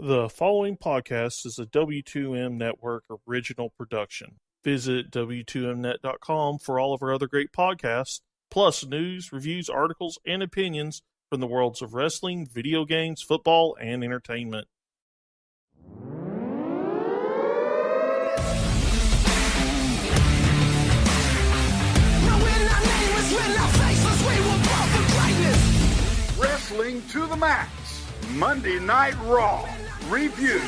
The following podcast is a W2M Network original production. Visit W2Mnet.com for all of our other great podcasts, plus news, reviews, articles, and opinions from the worlds of wrestling, video games, football, and entertainment. Wrestling to the Max, Monday Night Raw Review.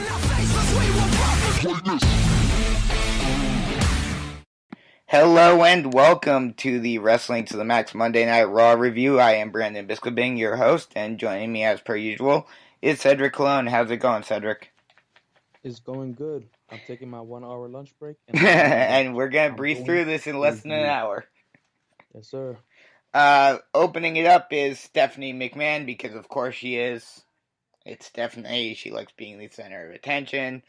Hello and welcome to the Wrestling to the Max Monday Night Raw Review. I am Brandon Biskobing, your host, and joining me as per usual is Cedric Cologne. How's it going, Cedric? It's going good. I'm taking my 1 hour lunch break. And we're going to breeze through this in less than an hour. Yes, sir. Opening it up is Stephanie McMahon, because of course she is. It's Stephanie. She likes being the center of attention.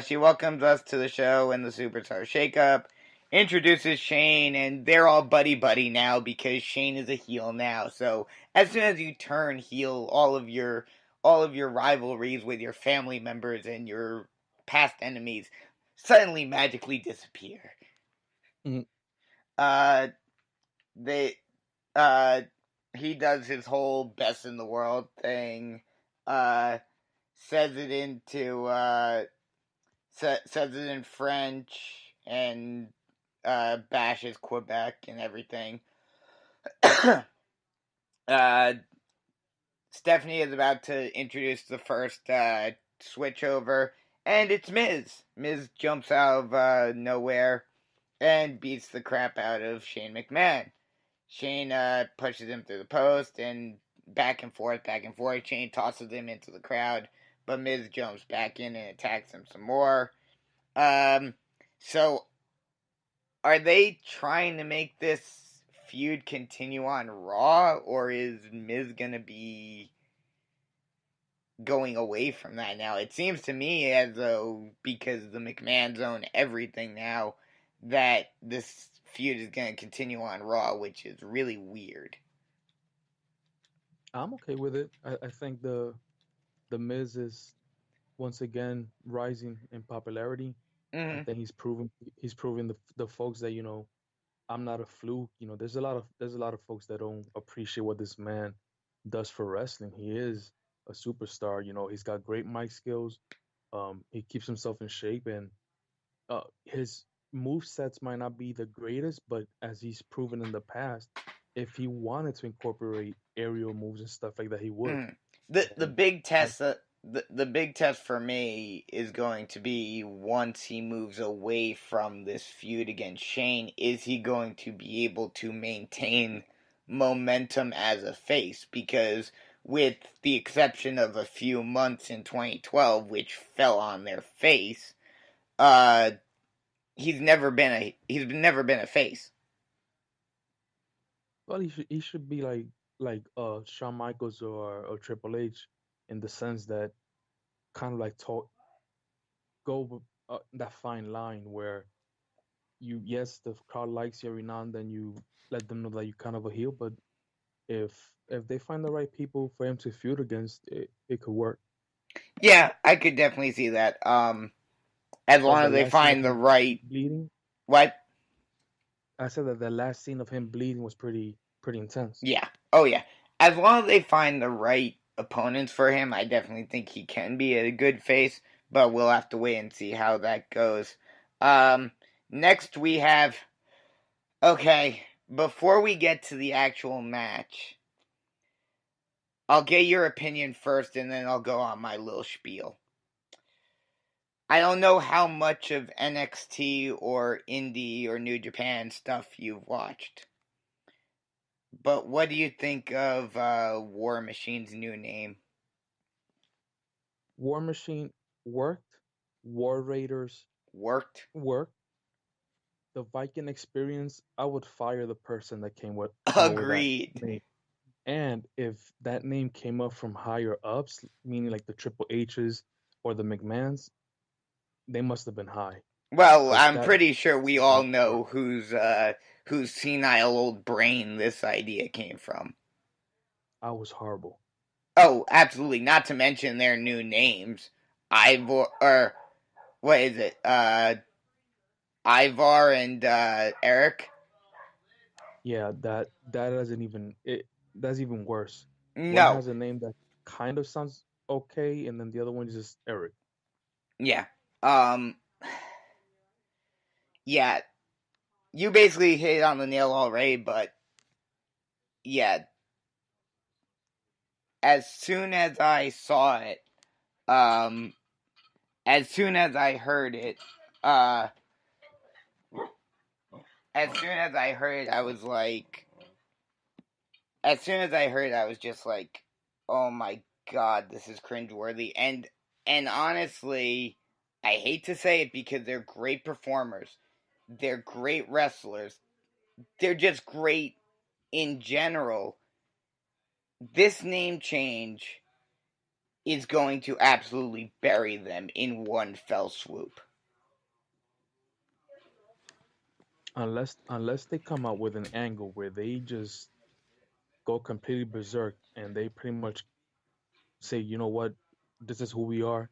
She welcomes us to the show in the Superstar Shakeup, introduces Shane, and they're all buddy-buddy now because Shane is a heel now. So as soon as you turn heel, all of your rivalries with your family members and your past enemies suddenly magically disappear. Mm-hmm. He does his whole best in the world thing. Says it in French and bashes Quebec and everything. Stephanie is about to introduce the first switchover, and it's Miz. Miz jumps out of nowhere and beats the crap out of Shane McMahon. Shane pushes him through the post, and back and forth. Shane tosses him into the crowd, but Miz jumps back in and attacks him some more. So, are they trying to make this feud continue on Raw, or is Miz gonna be going away from that now? It seems to me as though, because the McMahons own everything now, that this feud is going to continue on Raw, which is really weird. I'm okay with it. I think the Miz is once again rising in popularity. Mm-hmm. I think he's proving the folks that, I'm not a fluke. There's a lot of folks that don't appreciate what this man does for wrestling. He is a superstar. He's got great mic skills. He keeps himself in shape, and his move sets might not be the greatest, but as he's proven in the past, if he wanted to incorporate aerial moves and stuff like that, he would. The big test the big test for me is going to be, once he moves away from this feud against Shane, is he going to be able to maintain momentum as a face? Because with the exception of a few months in 2012, which fell on their face, he's never been a face. Well, he should be like Shawn Michaels or Triple H, in the sense that kind of like go that fine line where the crowd likes you every now and then, you let them know that you're kind of a heel, but if they find the right people for him to feud against, it could work. Yeah, I could definitely see that. As long as they find the right bleeding. What? I said that the last scene of him bleeding was pretty intense. Yeah. Oh yeah. As long as they find the right opponents for him, I definitely think he can be a good face, but we'll have to wait and see how that goes. Next we have... Okay, before we get to the actual match, I'll get your opinion first, and then I'll go on my little spiel. I don't know how much of NXT or Indie or New Japan stuff you've watched, but what do you think of War Machine's new name? War Machine worked. War Raiders worked. The Viking Experience, I would fire the person that came with. Agreed. With that name. And if that name came up from higher ups, meaning like the Triple H's or the McMahons, they must have been high. Well, I'm pretty sure we all know whose senile old brain this idea came from. I was horrible. Oh, absolutely. Not to mention their new names. Ivor, or what is it? Ivar and Eric. Yeah, that doesn't even it. That's even worse. One No, has a name that kind of sounds okay, and then the other one is just Eric. yeah, um, yeah. You basically hit it on the nail already, but yeah. As soon as I saw it, um, as soon as I heard it, uh, as soon as I heard it, I was like, as soon as I heard it, I was just like, oh my god, this is cringeworthy. And honestly, I hate to say it because they're great performers. They're great wrestlers. They're just great in general. This name change is going to absolutely bury them in one fell swoop. Unless they come out with an angle where they just go completely berserk and they pretty much say, you know what, this is who we are.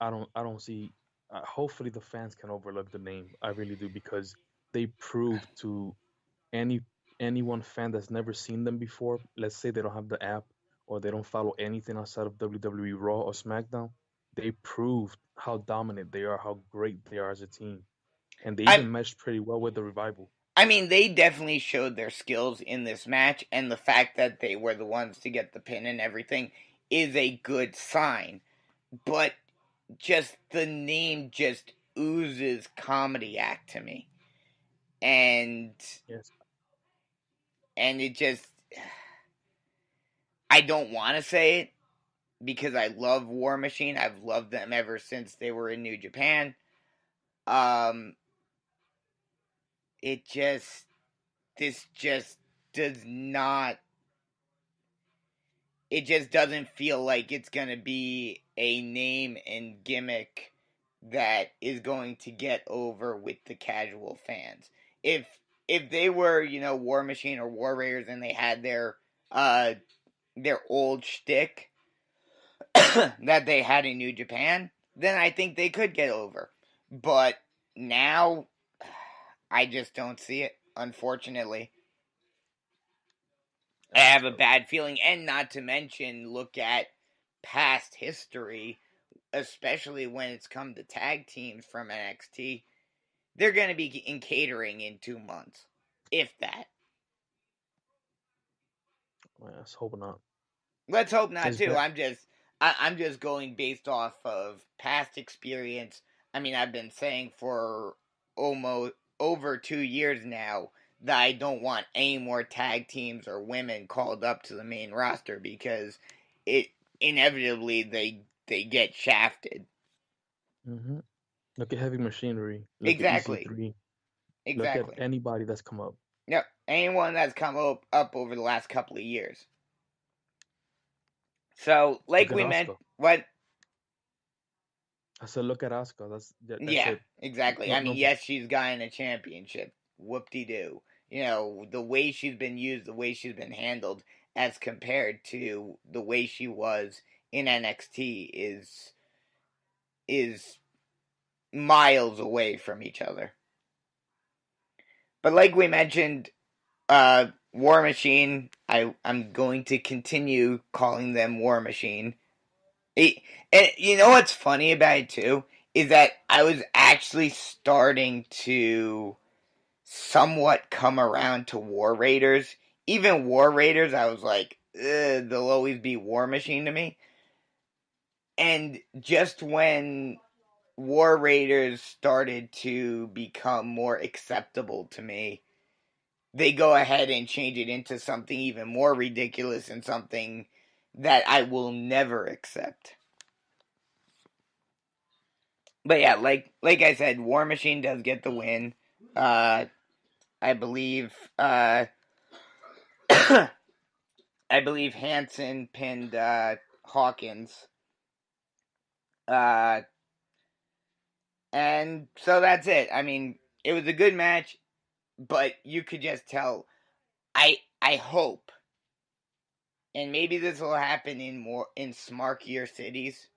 I don't see. Hopefully, the fans can overlook the name. I really do because they prove to any anyone fan that's never seen them before. Let's say they don't have the app or they don't follow anything outside of WWE Raw or SmackDown. They proved how dominant they are, how great they are as a team, and they I even meshed pretty well with the revival. I mean, they definitely showed their skills in this match, and the fact that they were the ones to get the pin and everything is a good sign. But just the name just oozes comedy act to me, and Yes. it just, I don't want to say it because I love War Machine. I've loved them ever since they were in New Japan. Um, it just, this just does not, it just doesn't feel like it's going to be a name and gimmick that is going to get over with the casual fans. If they were, War Machine or War Raiders and they had their old shtick that they had in New Japan, then I think they could get over. But now I just don't see it, unfortunately. I That's have a tough. bad feeling, and not to mention, look at past history, especially when it's come to tag teams from NXT. They're going to be in catering in 2 months, if that. Let's hope not. Let's hope not It's too. been I'm just going based off of past experience. I mean, I've been saying for almost over 2 years now that I don't want any more tag teams or women called up to the main roster because it inevitably they get shafted. hmm Look at Heavy Machinery. Look at Exactly. EC3. Look at Exactly. anybody that's come up. Yep. Anyone that's come up over the last couple of years. So, Look like at we meant, Asuka. what? I said, look at Asuka. That's Yeah, it. exactly. No, I mean, no. yes, she's gotten a championship. Whoop de doo. The way she's been used, the way she's been handled, as compared to the way she was in NXT, is miles away from each other. But like we mentioned, War Machine. I'm going to continue calling them War Machine. And you know what's funny about it too is that I was actually starting to somewhat come around to War Raiders. Even War Raiders, I was like, they'll always be War Machine to me. And just when War Raiders started to become more acceptable to me, they go ahead and change it into something even more ridiculous and something that I will never accept. But yeah, like I said, War Machine does get the win. I believe I believe Hanson pinned Hawkins. Uh, and so that's it. I mean, it was a good match, but you could just tell. I hope, and maybe this will happen in smarkier cities.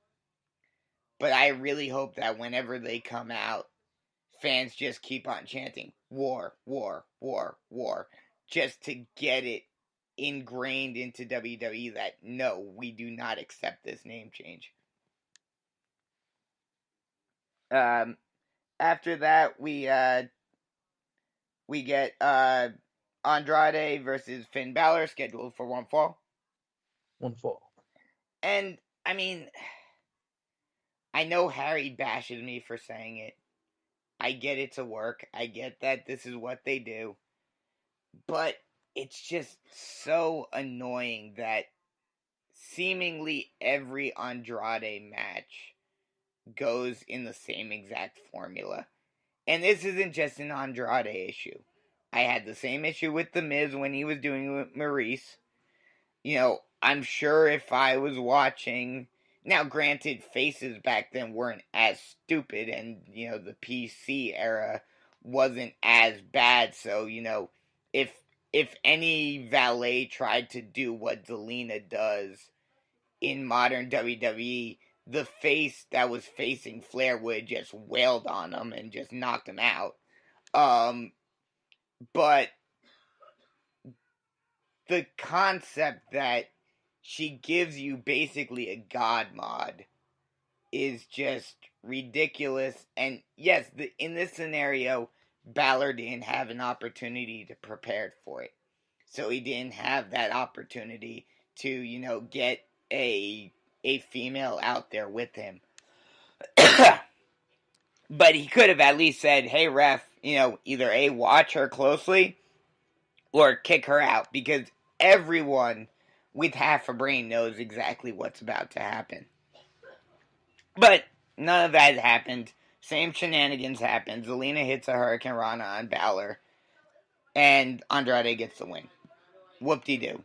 But I really hope that whenever they come out, fans just keep on chanting war, war, war, war, just to get it ingrained into WWE that no, we do not accept this name change. After that, we get Andrade versus Finn Balor scheduled for one fall. One fall. And I mean, I know Harry bashes me for saying it. I get it's a work. I get that this is what they do. But it's just so annoying that seemingly every Andrade match goes in the same exact formula. And this isn't just an Andrade issue. I had the same issue with The Miz when he was doing it with Maurice. I'm sure if I was watching. Now, granted, faces back then weren't as stupid, and, the PC era wasn't as bad, so, if any valet tried to do what Zelina does in modern WWE, the face that was facing Flair would have just wailed on him and just knocked him out. But the concept that she gives you basically a god mod is just ridiculous. And yes, in this scenario, Balor didn't have an opportunity to prepare for it. So he didn't have that opportunity to, get a female out there with him. But he could have at least said, hey, ref, either A, watch her closely or kick her out, because everyone with half a brain knows exactly what's about to happen. But none of that happened. Same shenanigans happened. Zelina hits a Hurricane Rana on Balor, and Andrade gets the win. Whoop-de-doo.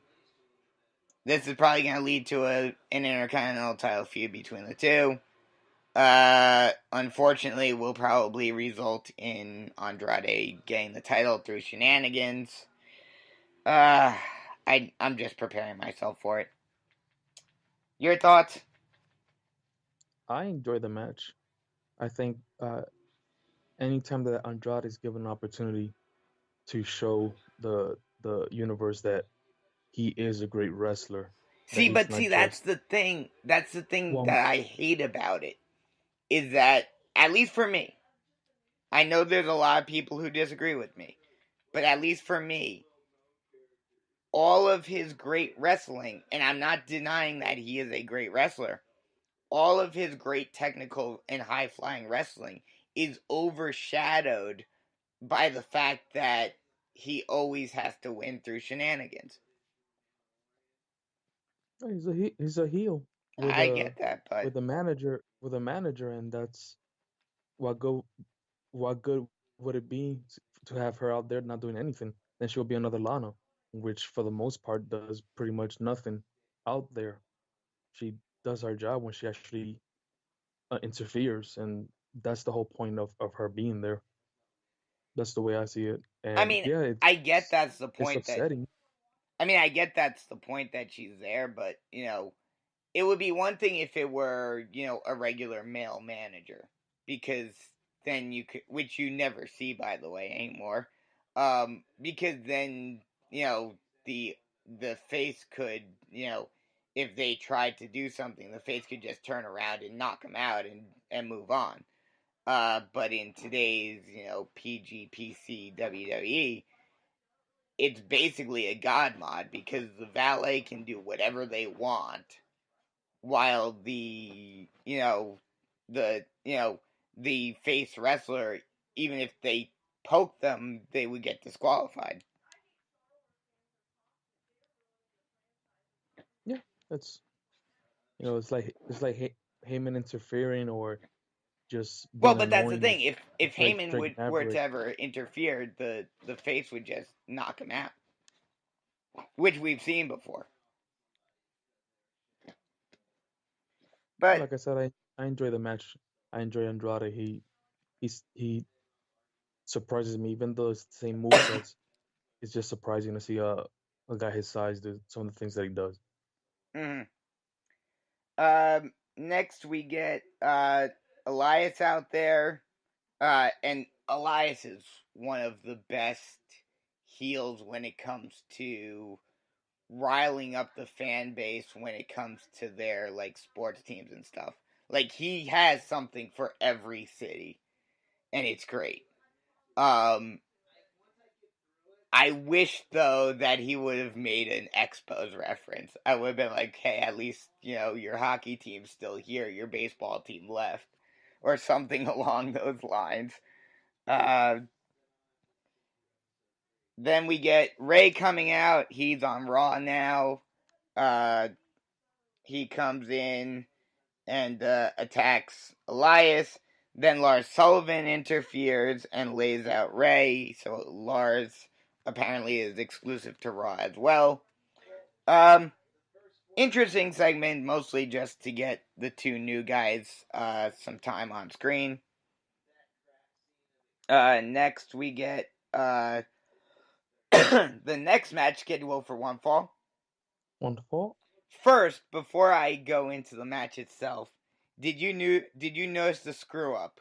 This is probably going to lead to an Intercontinental title feud between the two. Unfortunately, will probably result in Andrade getting the title through shenanigans. I'm just preparing myself for it. Your thoughts? I enjoy the match. I think anytime that Andrade is given an opportunity to show the universe that he is a great wrestler, that he's not That's just the thing. That's the thing one. that I hate about it. Is that, at least for me, I know there's a lot of people who disagree with me, but at least for me, all of his great wrestling, and I'm not denying that he is a great wrestler, all of his great technical and high flying wrestling is overshadowed by the fact that he always has to win through shenanigans. He's a heel I get that, but with a manager, and that's what go what good would it be to have her out there not doing anything? Then she'll be another Lana, which for the most part does pretty much nothing out there. She does her job when she actually interferes, and that's the whole point of her being there. That's the way I see it. I And mean, yeah, I get that's the it's point that upsetting. I get that's the point that she's there, but it would be one thing if it were, a regular male manager, because then you could, which you never see, by the way, anymore. Because then, the the face could, if they tried to do something, the face could just turn around and knock them out and move on. But in today's, PG, PC, WWE, it's basically a god mod, because the valet can do whatever they want, while the face wrestler, even if they poke them, they would get disqualified. Yeah, that's it's like Heyman interfering or just Well, being but that's the annoying. thing. If It's like Heyman Drake were to Maverick. ever interfere, the face would just knock him out, which we've seen before. But Like I said, I enjoy the match. I enjoy Andrade. He surprises me, even though it's the same movesets. It's just surprising to see a guy his size do some of the things that he does. mm, Next we get Elias out there. And Elias is one of the best heels when it comes to riling up the fan base when it comes to their like sports teams and stuff. Like he has something for every city, and it's great. I wish though that he would have made an Expos reference. I would have been like, hey, at least your hockey team's still here, your baseball team left, or something along those lines. Then we get Ray coming out. He's on Raw now. He comes in and attacks Elias. Then Lars Sullivan interferes and lays out Ray. So Lars apparently is exclusive to Raw as well. Interesting segment, mostly just to get the two new guys some time on screen. Next we get the next match scheduled for one fall. One fall. First, before I go into the match itself, did you notice the screw up?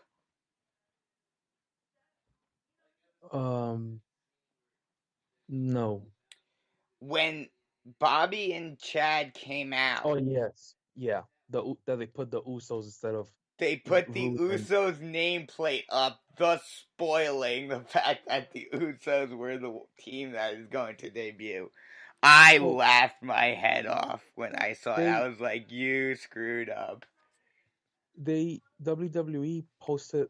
No. When Bobby and Chad came out, Oh yes, yeah. That they put the Usos instead of they put the Rude and Usos nameplate up, thus spoiling the fact that the Usos were the team that is going to debut. I oh laughed my head off when I saw it. they I was like, you screwed up. they WWE posted.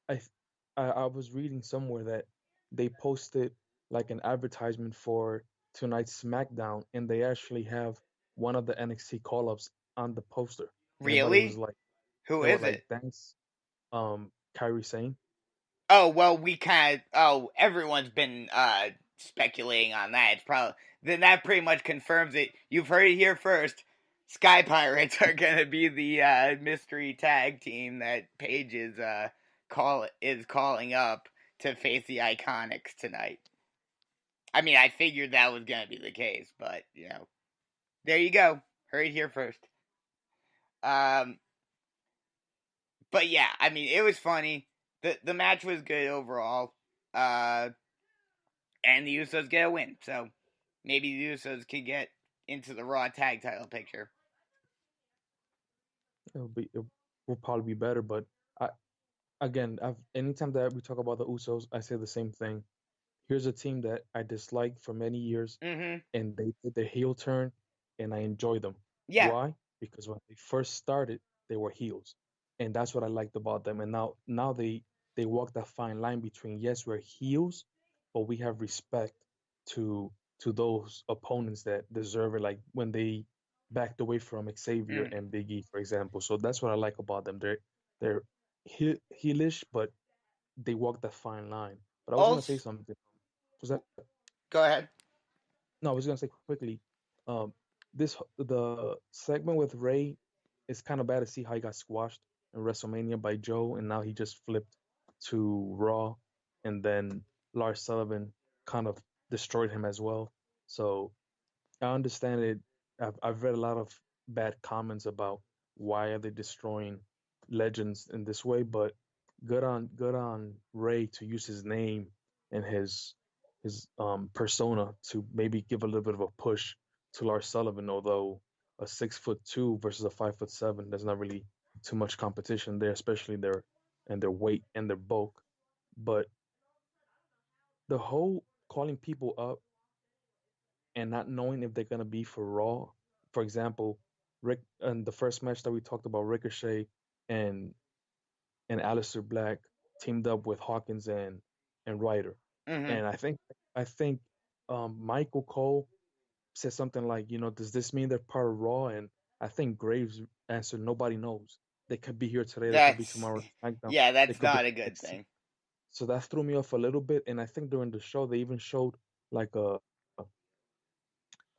I th- I was reading somewhere that they posted like an advertisement for tonight's SmackDown, and they actually have one of the NXT call-ups on the poster, and everybody was Really? like, Who they were is like, it? "Thanks, Kyrie Sane." Oh well, everyone's been speculating on that. It's probably then that pretty much confirms it. You've heard it here first. Sky Pirates are gonna be the mystery tag team that Paige is calling up to face the Iconics tonight. I mean, I figured that was gonna be the case, but there you go. Heard it here first. Um, but yeah, I mean, it was funny. The match was good overall. And the Usos get a win. So maybe the Usos could get into the Raw tag title picture. It will probably be better, but I again, anytime that we talk about the Usos, I say the same thing. Here's a team that I disliked for many years, Mm-hmm. and they did the heel turn, and I enjoy them. Yeah. Why? Because when they first started, they were heels, and that's what I liked about them. And now they walk that fine line between, yes, we're heels, but we have respect to those opponents that deserve it. Like when they backed away from Xavier Mm. and Big E, for example. So that's what I like about them. They're heelish, but they walk that fine line. But I was gonna say Also, something. Was that go ahead. no? I was gonna say quickly. Um, the segment with Ray is kind of bad to see how he got squashed in WrestleMania by Joe, and now he just flipped to Raw, and then Lars Sullivan kind of destroyed him as well. So I understand it. I've read a lot of bad comments about why are they destroying legends in this way, but good on Ray to use his name and his persona to maybe give a little bit of a push to Lars Sullivan, although a 6'2" versus a 5'7", there's not really too much competition there, especially their weight and their bulk. But the whole calling people up and not knowing if they're gonna be for Raw. For example, Rick and the first match that we talked about, Ricochet and Aleister Black teamed up with Hawkins and Ryder. Mm-hmm. And I think Michael Cole said something like, does this mean they're part of Raw? And I think Graves answered, nobody knows. They could be here today, they could be That's tomorrow SmackDown, yeah. they That's could be not a good NXT. thing. So that threw me off a little bit. And I think during the show they even showed like a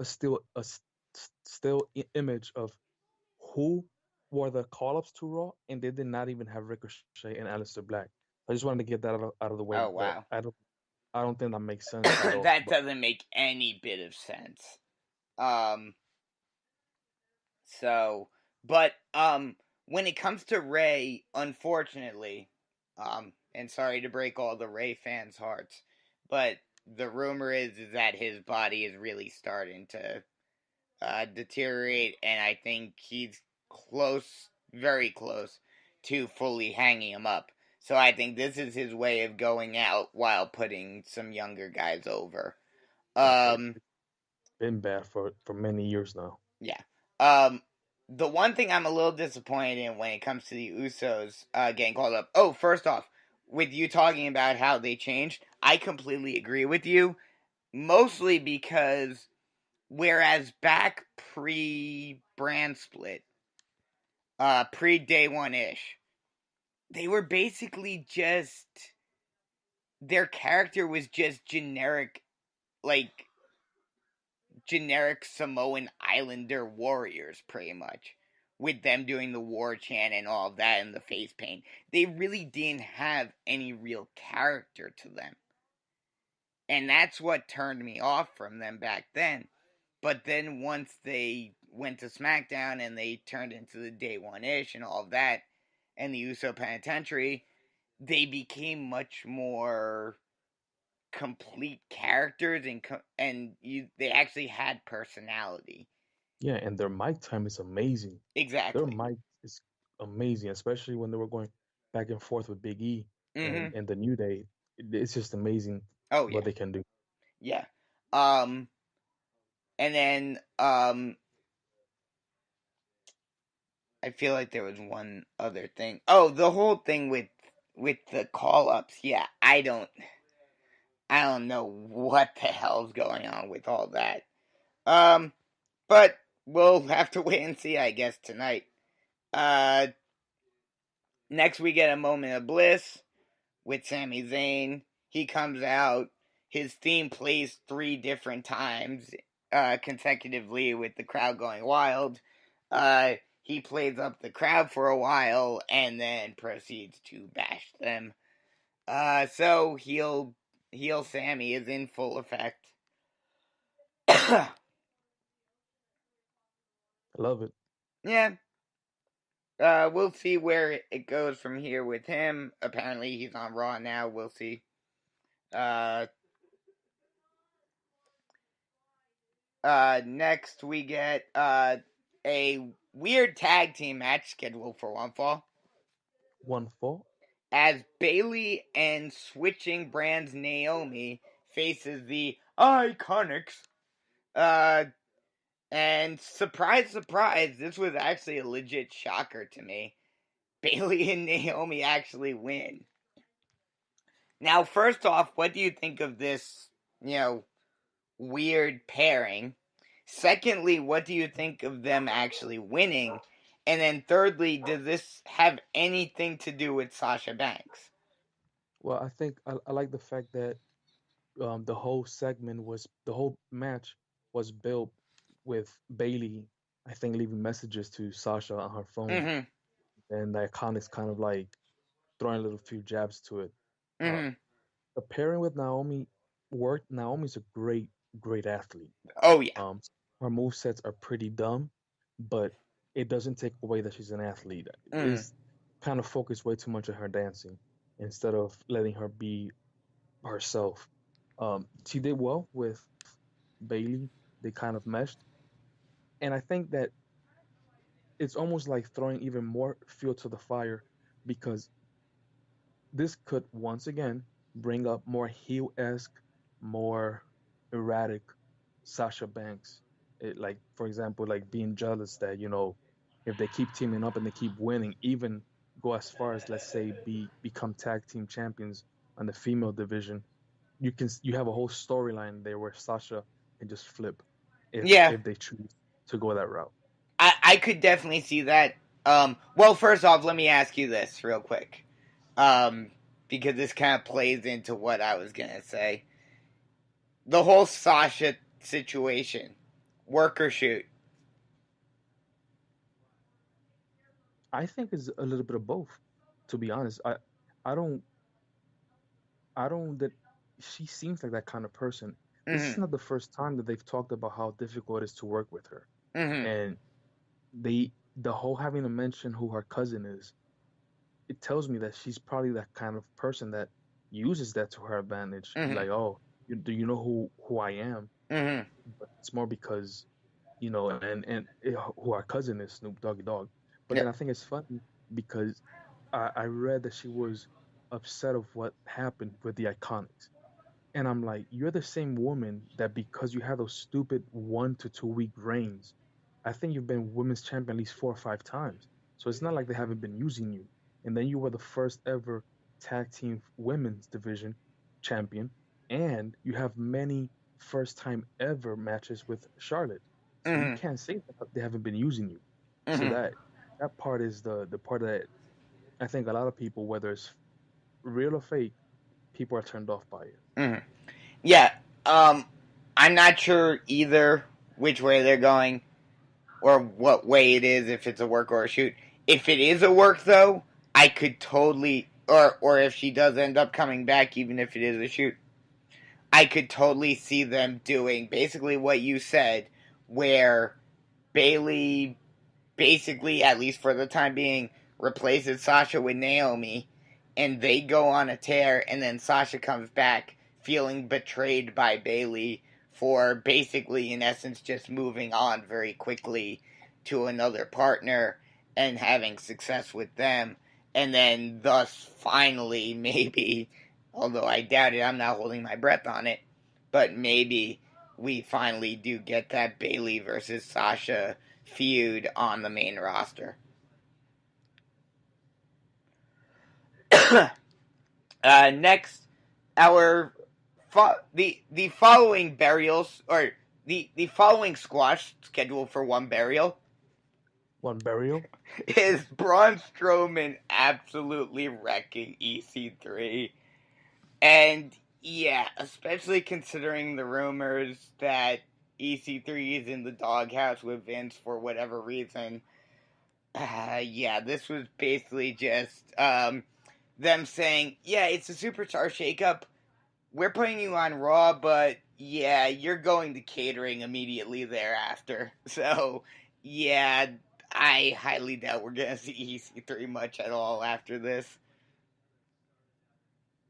still image of who were the call-ups to Raw, and they did not even have Ricochet and Aleister Black. I just wanted to get that out of the way, Oh but wow. I don't think that makes sense at all. That But doesn't make any bit of sense. Um. So, But when it comes to Ray, unfortunately, and sorry to break all the Ray fans' hearts, but the rumor is that his body is really starting to deteriorate, and I think he's close, very close, to fully hanging him up. So I think this is his way of going out while putting some younger guys over. Yeah, Um, it's been bad for many years now. yeah. The one thing I'm a little disappointed in when it comes to the Usos getting called up. Oh, first off, with you talking about how they changed, I completely agree with you. Mostly because whereas back pre brand split, pre day one ish, they were basically just their character was just generic, like generic Samoan Islander warriors, pretty much. With them doing the war chant and all of that and the face paint, they really didn't have any real character to them. And that's what turned me off from them back then. But then once they went to SmackDown and they turned into the day one ish and all of that, and the Uso Penitentiary, they became much more complete characters and they actually had personality. Yeah, and their mic time is amazing. Their Exactly. mic is amazing, especially when they were going back and forth with Big E Mm-hmm. and the New Day. It's just amazing Oh what yeah, they can do. yeah. Um, and then I feel like there was one other thing. Oh, the whole thing with the call ups. Yeah, I don't know what the hell's going on with all that. Um, but we'll have to wait and see, I guess, tonight. Uh, next we get a moment of bliss with Sami Zayn. He comes out. His theme plays 3 different times consecutively with the crowd going wild. He plays up the crowd for a while and then proceeds to bash them. So heel Sammy is in full effect. I love it. Yeah. We'll see where it goes from here with him. Apparently, he's on Raw now. We'll see. Uh, next we get a weird tag team match scheduled for one fall One fall. as Bailey and switching brands Naomi faces the Iconics. Uh, and surprise, surprise, this was actually a legit shocker to me. Bailey and Naomi actually win. Now, first off, what do you think of this, weird pairing? Secondly, what do you think of them actually winning? And then thirdly, does this have anything to do with Sasha Banks? Well, I think I like the fact that the whole match was built with Bailey, I think, leaving messages to Sasha on her phone, Mm-hmm. and the Iconics kind of like throwing a little few jabs to it. Uh, Mm-hmm. the pairing with Naomi worked. Naomi's a great athlete. Oh yeah. Um, her move sets are pretty dumb, but it doesn't take away that she's an athlete. Mm-hmm. It's kind of focused way too much on her dancing instead of letting her be herself. She did well with Bailey. They kind of meshed, and I think that it's almost like throwing even more fuel to the fire because this could once again bring up more heel-esque, more erratic Sasha Banks. Like for example, like being jealous that if they keep teaming up and they keep winning, even go as far as let's say become tag team champions on the female division, you have a whole storyline there where Sasha can just flip Yeah, if they choose to go that route. I could definitely see that. Well, first off, let me ask you this real quick. Um, because this kind of plays into what I was gonna say. The whole Sasha situation, work or shoot. I think it's a little bit of both. To be honest, I don't I don't that she seems like that kind of person. This is Mm-hmm. not the first time that they've talked about how difficult it is to work with her, Mm-hmm. and they the whole having to mention who her cousin is, it tells me that she's probably that kind of person that uses that to her advantage. Be Mm-hmm. like, oh, do you know who I am? Mm-hmm. But it's more because who our cousin is, Snoop Doggy Dogg. But then Yep. I think it's funny because I read that she was upset of what happened with the Iconics. And I'm like, you're the same woman that because you had those stupid 1 to 2 week reigns, I think you've been women's champion at least 4 or 5 times. So it's not like they haven't been using you. And then you were the first ever tag team women's division champion. And you have many first time ever matches with Charlotte. So you Mm-hmm. can't say that they haven't been using you. So Mm-hmm. that part is the part that I think a lot of people, whether it's real or fake, people are turned off by it. Mm-hmm. Yeah. I'm not sure either which way they're going or what way it is, if it's a work or a shoot. If it is a work, though, I could totally, or if she does end up coming back, even if it is a shoot, I could totally see them doing basically what you said, where Bailey basically, at least for the time being, replaces Sasha with Naomi, and they go on a tear, and then Sasha comes back feeling betrayed by Bailey for basically, in essence, just moving on very quickly to another partner and having success with them, and then thus finally, maybe, although I doubt it, I'm not holding my breath on it, but maybe we finally do get that Bailey versus Sasha feud on the main roster. Next, our the following burials, or the following squash scheduled for one burial, One burial? is Braun Strowman absolutely wrecking EC3. And yeah, especially considering the rumors that EC3 is in the doghouse with Vince for whatever reason. Yeah, this was basically just them saying, yeah, it's a Superstar Shakeup. We're putting you on Raw, but yeah, you're going to catering immediately thereafter. So, yeah, I highly doubt we're going to see EC3 much at all after this.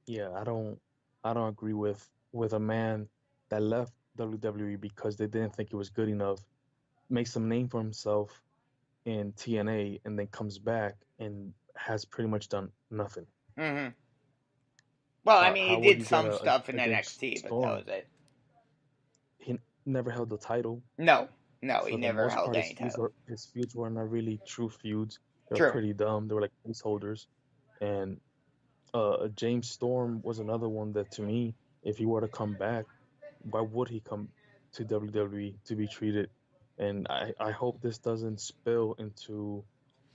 Yeah, I don't agree with a man that left WWE because they didn't think it was good enough, makes some name for himself in TNA, and then comes back and has pretty much done nothing. Mm-hmm. Well, I mean, he How would did you get some a stuff in against NXT, but that Storm? was it. He never held the title. No, he For the never most held part, any title. his feuds were not really true feuds. They were True. pretty dumb. They were like placeholders. And James Storm was another one that, to me, if he were to come back, why would he come to WWE to be treated? And I hope this doesn't spill into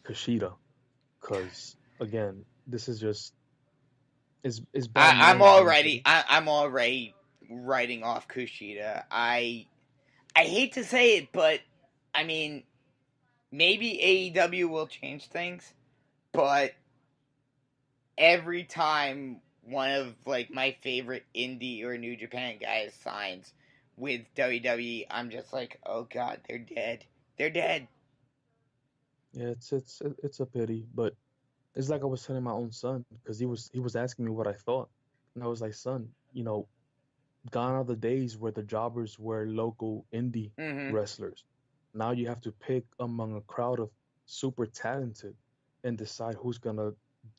Kushida, because again, this is just is bad management. I'm already writing off Kushida. I hate to say it, but I mean, maybe AEW will change things, but every time one of like my favorite indie or New Japan guys signs with WWE, I'm just like, oh god, they're dead. They're dead. Yeah, it's a pity, but it's like I was telling my own son because he was asking me what I thought, and I was like, son, gone are the days where the jobbers were local indie Mm-hmm. wrestlers. Now you have to pick among a crowd of super talented and decide who's gonna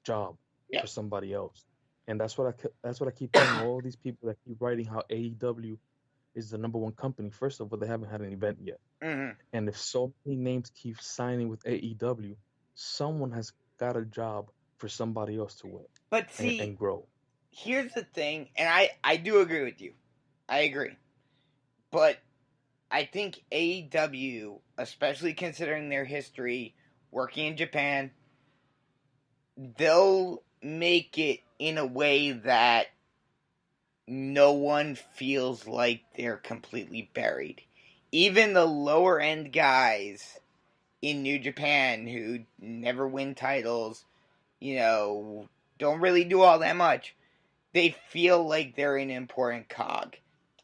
job Yeah. for somebody else. And that's what I keep telling all these people that keep writing how AEW is the number one company. First of all, they haven't had an event yet. Mm-hmm. And if so many names keep signing with AEW, someone has got a job for somebody else to win But and, see, and grow. here's the thing, and I do agree with you. I agree. But I think AEW, especially considering their history working in Japan, they'll make it in a way that no one feels like they're completely buried. Even the lower end guys in New Japan who never win titles, don't really do all that much, they feel like they're an important cog.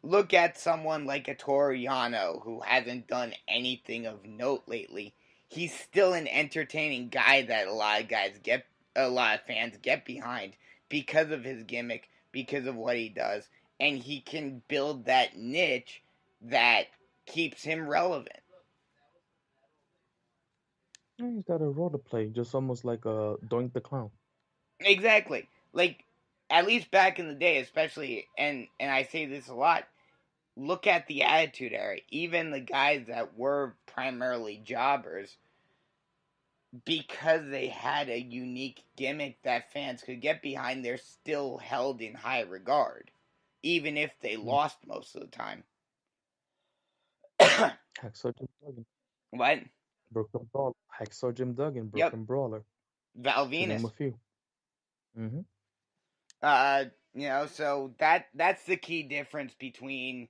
Look at someone like a Toru Yano who hasn't done anything of note lately. he's still an entertaining guy that a lot of fans get behind because of his gimmick, because of what he does, and he can build that niche that keeps him relevant. Yeah, he's got a role to play, just almost like Doink the Clown. Exactly. Like, at least back in the day, especially, and I say this a lot, look at the Attitude Era. Even the guys that were primarily jobbers, because they had a unique gimmick that fans could get behind, they're still held in high regard, even if they lost most of the time. Hacksaw Jim Duggan, What? Brooklyn Brawler. Hacksaw Jim Duggan, Yep. Brooklyn Brawler, Val to name a Venus. few. Mm-hmm. So that's the key difference between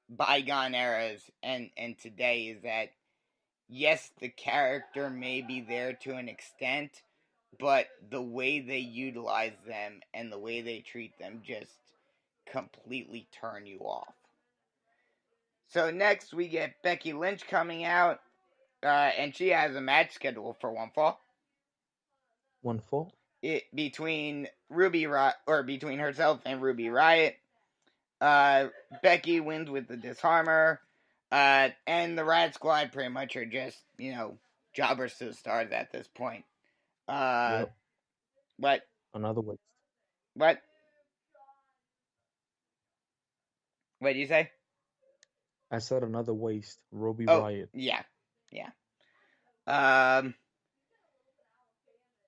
bygone eras and today, is that yes, the character may be there to an extent, but the way they utilize them and the way they treat them just completely turn you off. So next we get Becky Lynch coming out, and she has a match scheduled for one fall. One fall. Between between herself and Ruby Riott. Becky wins with the disarmer, and the Riot Squad pretty much are just jobbers to the stars at this point. Yep. What? Another waste. What? What did you say? I said another waste. Ruby Oh, Riott. yeah.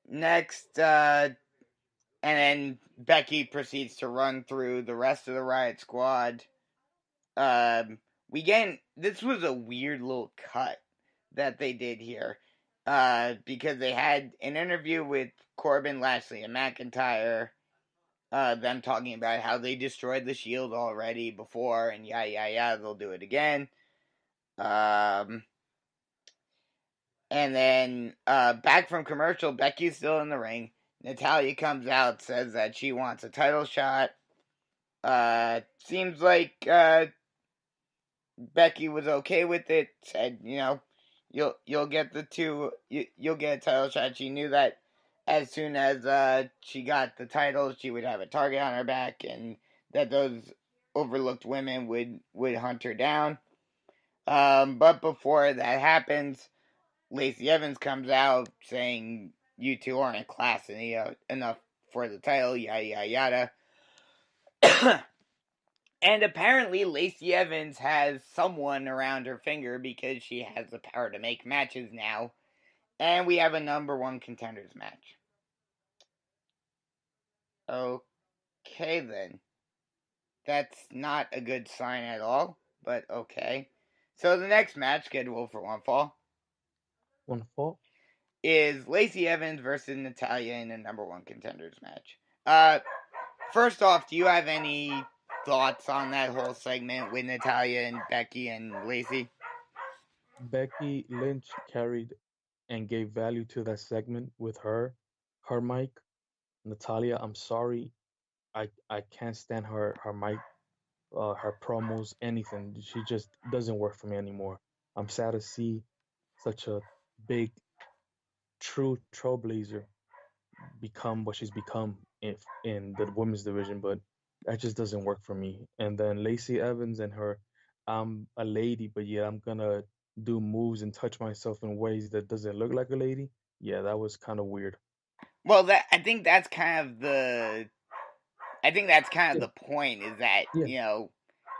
Next, and then Becky proceeds to run through the rest of the Riot Squad. This was a weird little cut that they did here, because they had an interview with Corbin, Lashley, and McIntyre, them talking about how they destroyed the Shield already before, and they'll do it again. And then back from commercial, Becky's still in the ring. Natalya comes out, says that she wants a title shot. Seems like Becky was okay with it. Said, you'll get you'll get a title shot. She knew that as soon as she got the title, she would have a target on her back, and that those overlooked women would hunt her down. But before that happens, Lacey Evans comes out saying, "You two aren't in class enough for the title." Yada yada. And apparently, Lacey Evans has someone around her finger because she has the power to make matches now. And we have a number one contenders match. Okay, then. That's not a good sign at all, but okay. So the next match scheduled for one fall One fall. is Lacey Evans versus Natalya in a number one contenders match. First off, do you have any thoughts on that whole segment with Natalya and Becky and Lacey? Becky Lynch carried and gave value to that segment with her mic. Natalya, I'm sorry, I can't stand her mic, her promos, anything. She just doesn't work for me anymore. I'm sad to see such a big, true trailblazer become what she's become in the women's division, but that just doesn't work for me. And then Lacey Evans and her, I'm a lady, but yet I'm gonna do moves and touch myself in ways that doesn't look like a lady. Yeah, that was kind of weird. Well, I think that's kind of the Yeah, point, is that yeah,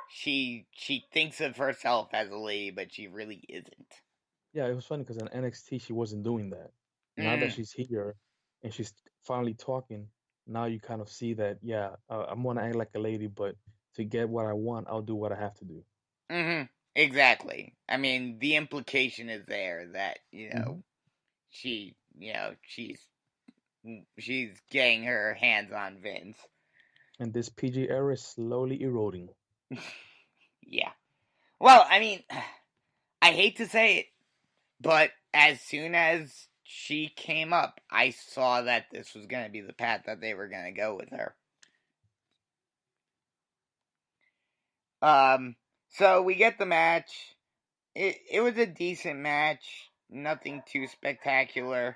she thinks of herself as a lady, but she really isn't. yeah. It was funny because in NXT she wasn't doing that. Now that Mm, she's here and she's finally talking, now you kind of see that. Yeah, I'm gonna act like a lady, but to get what I want, I'll do what I have to do. mm-hmm. Exactly. I mean, the implication is there that Hmm. she she's getting her hands on Vince. And this PG era is slowly eroding. Yeah. Well, I mean, I hate to say it, but as soon as she came up, I saw that this was going to be the path that they were going to go with her. So we get the match. It was a decent match. nothing too spectacular.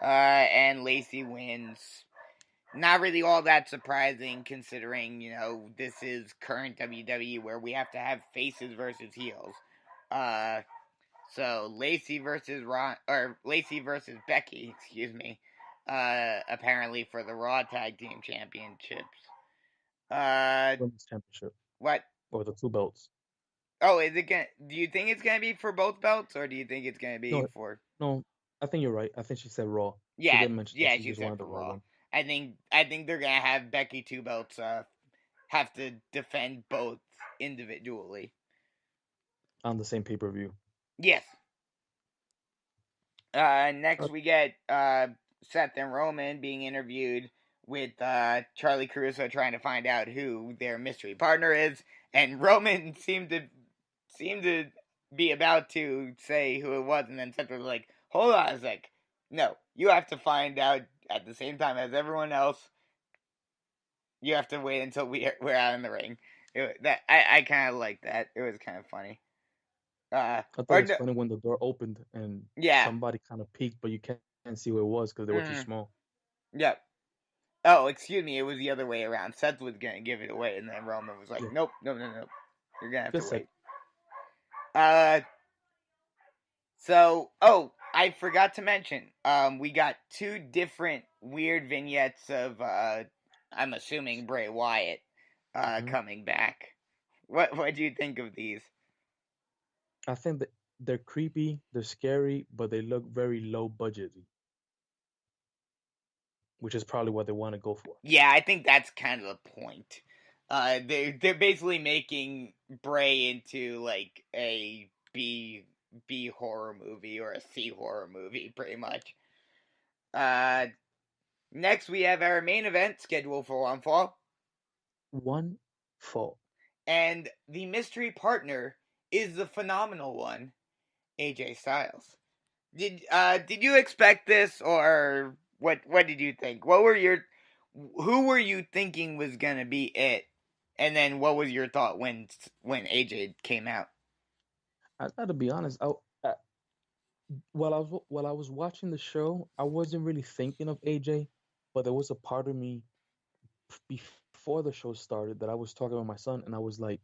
And Lacey wins. Not really all that surprising, considering, this is current WWE where we have to have faces versus heels. So Lacey versus Becky, excuse me. Apparently for the Raw Tag Team Championships. Women's championship What? or the 2 belts. Oh, is it gonna? Do you think it's gonna be for both belts, or do you think it's gonna be No, for? no, I think you're right. I think she said Raw. She Yeah, did mention that yeah, she she just said wanted the for Raw Raw. one I think they're gonna have Becky 2 belts. Have to defend both individually. on the same pay-per-view. Yes. Next we get Seth and Roman being interviewed with Charlie Caruso trying to find out who their mystery partner is, and Roman seemed to be about to say who it was, and then Seth was like, "Hold on a sec, no, you have to find out at the same time as everyone else. You have to wait until we're out in the ring." I kind of like that. It was kind of funny. I thought Or it was no, funny when the door opened and yeah. somebody kind of peeked, but you can't see who it was because they were too Mm-hmm. small. Yep. Oh, excuse me, it was the other way around. Seth was gonna give it away, and then Roman was like, Yeah, "Nope, no, no, no, you're gonna have good to set. wait." I forgot to mention, we got 2 different weird vignettes of, I'm assuming Bray Wyatt, Hmm. coming back. What do you think of these? I think that they're creepy, they're scary, but they look very low budgety, which is probably what they want to go for. Yeah, I think that's kind of the point. They're basically making Bray into like a B horror movie or a C horror movie, pretty much. Uh, Next we have our main event scheduled for one fall, One fall. and the mystery partner is the phenomenal one, AJ Styles. Did you expect this, or what did you think? Who were you thinking was gonna be it? And then what was your thought when AJ came out? I got to be honest. I, while I was watching the show, I wasn't really thinking of AJ, but there was a part of me before the show started that I was talking with my son, and I was like,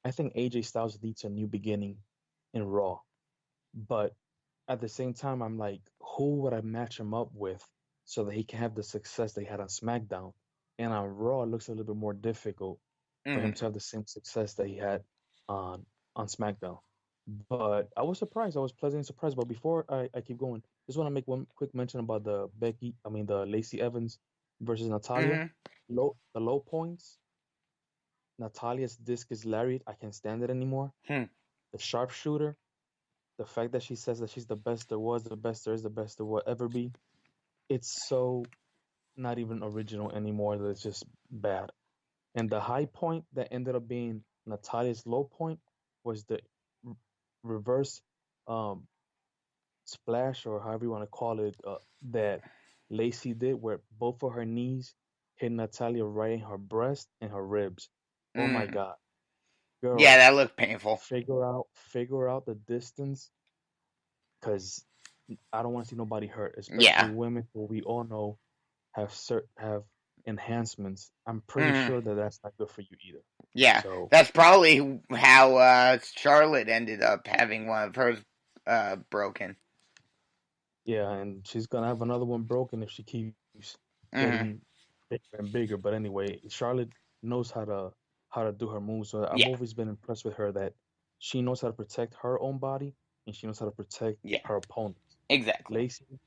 I think AJ Styles needs a new beginning in Raw. But at the same time, I'm like, who would I match him up with so that he can have the success they had on SmackDown? And on Raw, it looks a little bit more difficult for him Mm. to have the same success that he had on on SmackDown. But I was surprised. I was pleasantly surprised. But before I keep going, just want to make one quick mention about the Lacey Evans versus Natalia. Mm-hmm. The low points, Natalia's discus lariat, I can't stand it anymore. Hmm. The sharpshooter, the fact that she says that she's the best there was, the best there is, the best there will ever be. It's so not even original anymore that it's just bad. And the high point that ended up being Natalia's low point was the r- reverse um, splash, or however you want to call it, that Lacey did, where both of her knees hit Natalia right in her breast and her ribs. Oh my Mm. God, Yeah, girl, that looked painful. figure out the distance, because I don't want to see nobody hurt, especially Yeah. women who we all know have enhancements. I'm pretty Mm. sure that that's not good for you either. Yeah, So that's probably how Charlotte ended up having one of hers broken. yeah, and she's gonna have another one broken if she keeps Mm. getting bigger and bigger. But anyway, Charlotte knows how to do her moves. So I've Yeah. always been impressed with her that she knows how to protect her own body and she knows how to protect Yeah. her opponents. Exactly. Lacey,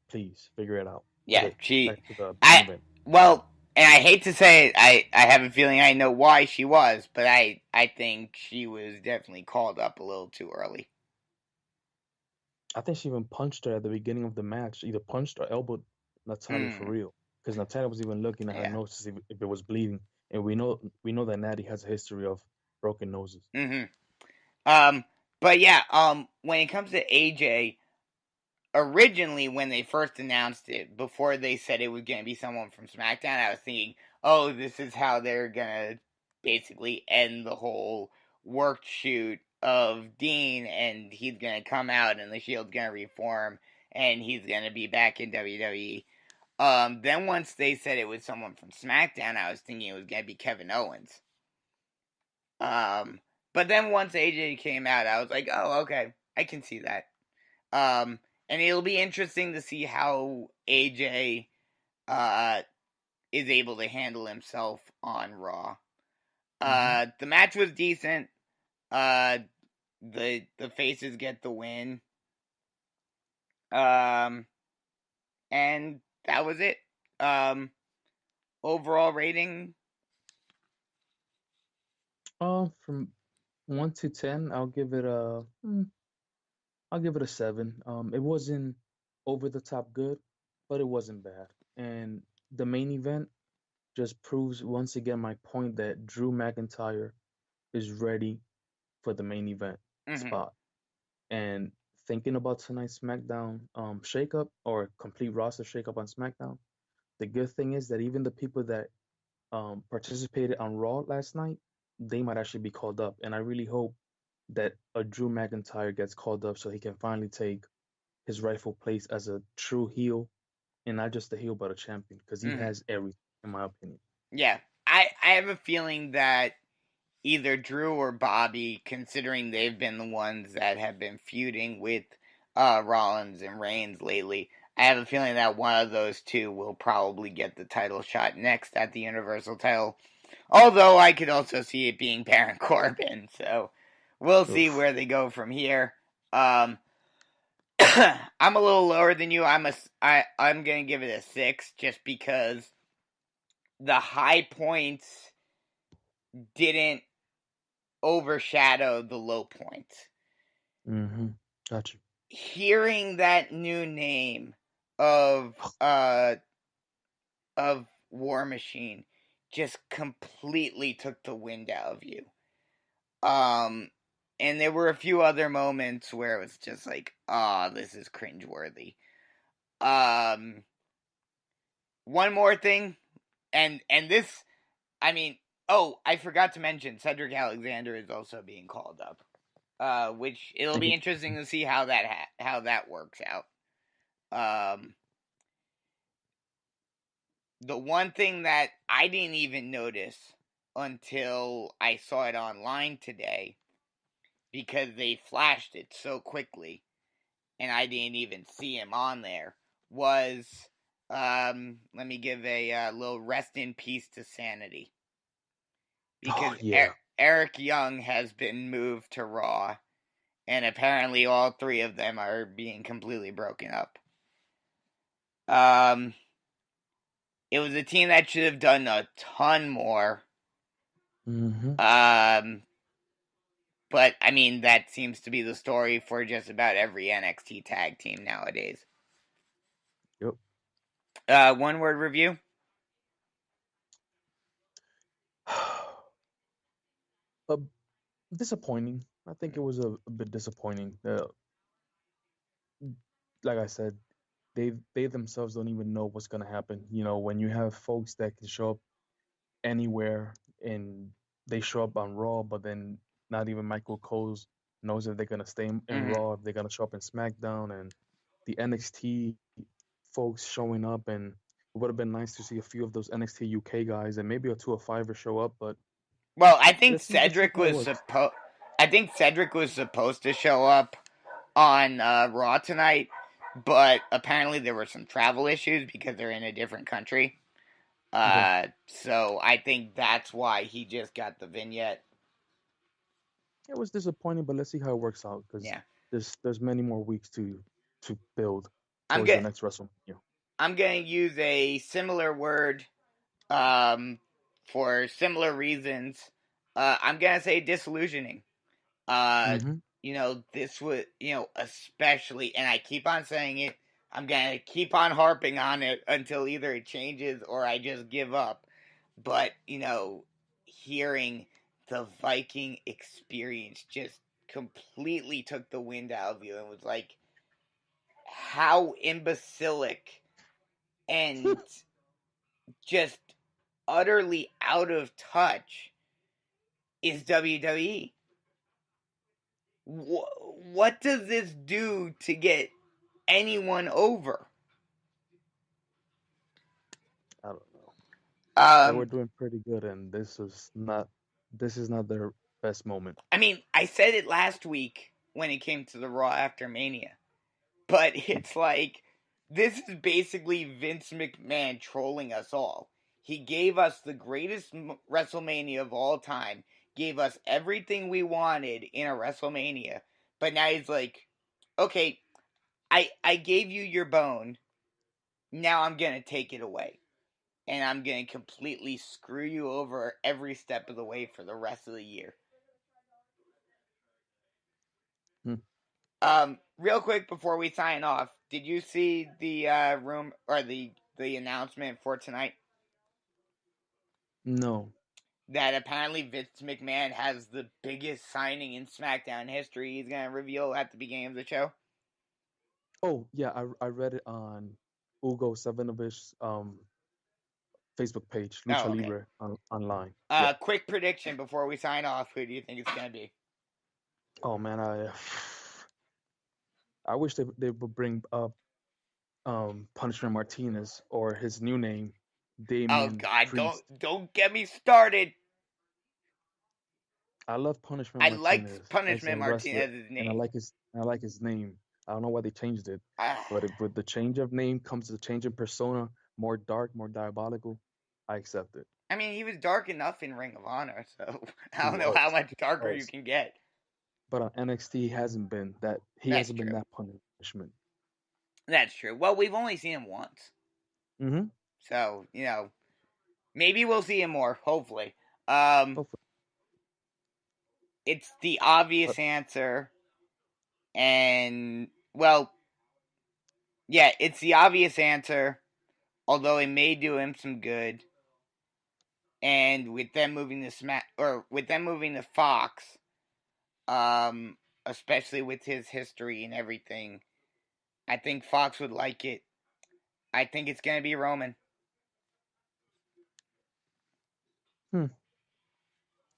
please figure it out. Yeah. Okay, back to the main I event. well, and I hate to say it, I have a feeling I know why she was, but I think she was definitely called up a little too early. I think she even punched her at the beginning of the match, either punched or elbowed Natalia for Mm. real. Because Natalia was even looking at her Yeah. nose to see if it was bleeding, and we know that Natty has a history of broken noses. Mm-hmm. But yeah. When it comes to AJ, originally when they first announced it, before they said it was gonna be someone from SmackDown, I was thinking, oh, this is how they're gonna basically end the whole work shoot of Dean, and he's gonna come out, and the Shield's gonna reform, and he's gonna be back in WWE. Then once they said it was someone from SmackDown, I was thinking it was gonna be Kevin Owens. But then once AJ came out, I was like, oh, okay, I can see that. And it'll be interesting to see how AJ is able to handle himself on Raw. The match was decent. The faces get the win. And that was it. Overall rating. From 1 to 10, I'll give it a 7. It wasn't over the top good, but it wasn't bad. And the main event just proves once again my point that Drew McIntyre is ready for the main event spot. And thinking about tonight's SmackDown shakeup or complete roster shakeup on SmackDown, the good thing is that even the people that participated on Raw last night, they might actually be called up. And I really hope that a Drew McIntyre gets called up so he can finally take his rightful place as a true heel, and not just a heel but a champion, because he has everything, in my opinion. Yeah, I have a feeling that either Drew or Bobby, considering they've been the ones that have been feuding with Rollins and Reigns lately, I have a feeling that one of those two will probably get the title shot next at the Universal title. Although I could also see it being Baron Corbin, so we'll see where they go from here. I'm a little lower than you. I'm gonna give it a 6 just because the high points didn't overshadow the low points. Gotcha. Hearing that new name of War Machine just completely took the wind out of you. And there were a few other moments where it was just like, this is cringeworthy. One more thing, and this, I mean, I forgot to mention Cedric Alexander is also being called up, which it'll be interesting to see how that works out. The one thing that I didn't even notice until I saw it online today, because they flashed it so quickly, and I didn't even see him on there, was, let me give a little rest in peace to Sanity. Because Eric Young has been moved to Raw, and apparently all three of them are being completely broken up. It was a team that should have done a ton more. But, I mean, that seems to be the story for just about every NXT tag team nowadays. Yep. One word review? Disappointing. I think it was a bit disappointing. Like I said, they themselves don't even know what's gonna happen. You know, when you have folks that can show up anywhere and they show up on Raw, but then not even Michael Cole knows if they're gonna stay in Raw, if they're gonna show up in SmackDown, and the NXT folks showing up, and it would have been nice to see a few of those NXT UK guys and maybe a 205er show up, but well, I think Cedric was supposed to show up on Raw tonight, but apparently there were some travel issues because they're in a different country. So I think that's why he just got the vignette. It was disappointing, but let's see how it works out, because there's many more weeks to build towards the next WrestleMania. I'm going to use a similar word for similar reasons. I'm going to say disillusioning. You know, this was, especially, and I keep on saying it, I'm going to keep on harping on it until either it changes or I just give up. But, hearing the Viking experience just completely took the wind out of you and was like, how imbecilic and just utterly out of touch is WWE. What does this do to get anyone over? I don't know. They were Um, doing pretty good, and this is not their best moment. I mean, I said it last week when it came to the Raw after Mania, but it's like this is basically Vince McMahon trolling us all. He gave us the greatest WrestleMania of all time, gave us everything we wanted in a WrestleMania, but now he's like, okay, I gave you your bone, now I'm gonna take it away. And I'm gonna completely screw you over every step of the way for the rest of the year. Real quick before we sign off, did you see the room or the announcement for tonight? No. That apparently Vince McMahon has the biggest signing in SmackDown history. He's gonna reveal at the beginning of the show. Oh yeah, I read it on Ugo Savinovic's Facebook page, Lucha Okay. Libre online. Yeah. Quick prediction before we sign off. Who do you think it's gonna be? Oh man, I wish they would bring up Punishment Martinez or his new name, Oh Damian God, Priest. don't get me started. I love Punishment I Martinez like as a Punishment wrestler, Martinez's and I name. like his name. I don't know why they changed it, but with the change of name comes the change in persona, more dark, more diabolical. I accept it. I mean, he was dark enough in Ring of Honor, so I He don't know how was, much he darker you was, can get. but on NXT he hasn't been that. He That's hasn't been true. that punishment. That's true. Well, we've only seen him once. Mm-hmm. So, maybe we'll see him more, hopefully. Um, Hopefully. it's the obvious But answer. And, well, yeah, it's the obvious answer, although it may do him some good. And with them moving to Fox, especially with his history and everything, I think Fox would like it. I think it's going to be Roman.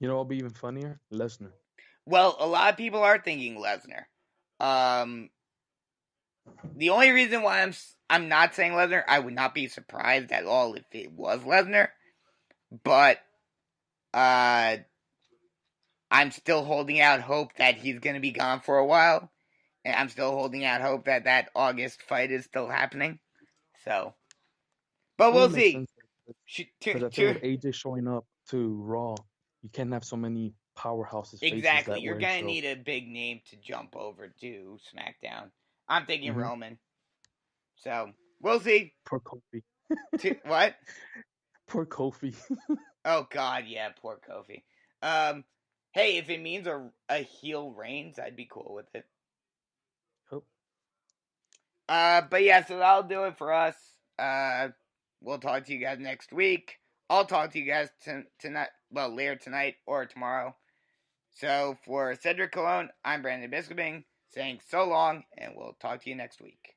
you know what'll be even funnier? Lesnar. Well, a lot of people are thinking Lesnar. Um, the only reason why I'm not saying Lesnar, I would not be surprised at all if it was Lesnar, but I'm still holding out hope that he's going to be gone for a while, and I'm still holding out hope that that August fight is still happening. So, but It would we'll make see. sense because I feel with AJ showing up to Raw, you can't have so many powerhouses faces Exactly. that You're way. going to So need a big name to jump over to SmackDown. I'm thinking hmm Roman. So, we'll see. poor Kofi. What? Poor Kofi. Oh God, yeah, poor Kofi. Hey, if it means a heel Reigns, I'd be cool with it. Oh. But yeah, so that'll do it for us. We'll talk to you guys next week. I'll talk to you guys tonight, well, later tonight or tomorrow. So for Cedric Cologne, I'm Brandon Biskobing saying so long, and we'll talk to you next week.